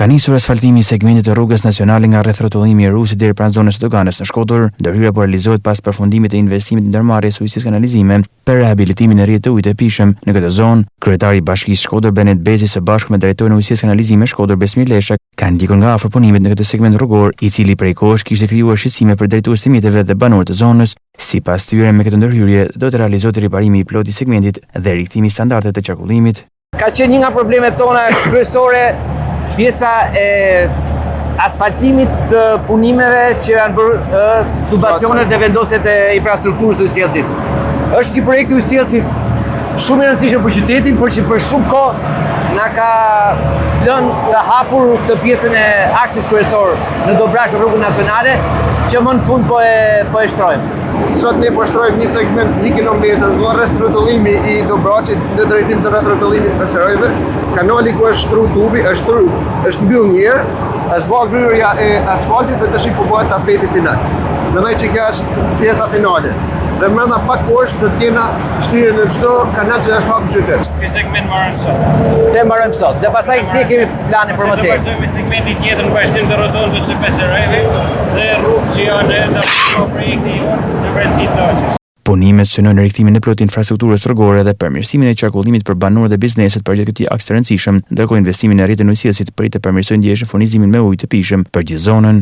Ka nisur asfaltimi i segmentit të rrugës nacionale nga rreth rrotullimi i Rusit deri pranë zonës së doganës në Shkodër. Ndërhyrja po realizohet pas përfundimit të investimit në ndërmarrjes së ujësisë kanalizime për rehabilitimin e rrjetit të ujit të pishëm në këtë zonë. Kryetari i Bashkisë Shkodër Benet Bezi së bashku me drejtorin e ujësisë kanalizime Shkodër Besmir Lesha kanë ndjekur nga afër punimet në këtë segment rrugor, i cili prej kohësh kishte krijuar shqetësime për drejtuesit e mjeteve dhe banorët e zonës. Sipas tyre, me këtë ndërhyrje do të realizohet riparimi i plotë i segmentit dhe rikthimi i standardeve të qarkullimit. Ka qenë një nga problemet tona kryesore pjesa e asfaltimit të punimeve që janë bërë tubacionet dhe vendosjet e infrastrukturës së ujësjellësit. Është një projekt i ujësjellësit shumë i rëndësishëm për qytetin, por që për shumë kohë na ka lënë të hapur këtë pjesën e aksit kryesor në dobrash të rrugës nacionale, që më në fund po e shtrojmë. Sot ne po shtrojmë një segment 1 kilometër nga rreth rrotullimi i Dobraqit në drejtim të rreth rrotullimit të Serojve. Kanali ku është shtru tubi, është mbyll një herë, është bërë gryrja e asfaltit dhe tash po bëhet tapeti final. Mendoj që kjo është pjesa finale. Dhe brenda pak poshtë do të kena shtirjen në çdo kanal që është hapur në qytet. Ky segment mbarojmë sot. Te mbarojmë sot. Dhe pastaj si kemi planin për më tepër. Do vazhdojmë segmentin tjetër në bashkim të rrotullimit të Peserojve dhe rrugë që janë në projekti në Brendësi të Laçës. Punimet synojnë rikthimin e plotë infrastrukturës rrugore dhe përmirësimin e qarkullimit për banorët dhe bizneset përgjatë këtij akti të rëndësishëm, ndërkohë investimin e rrjetit ujësjellësit pritet të përmirësojë ndjeshën furnizimin me ujë të pishëm për gjithë zonën.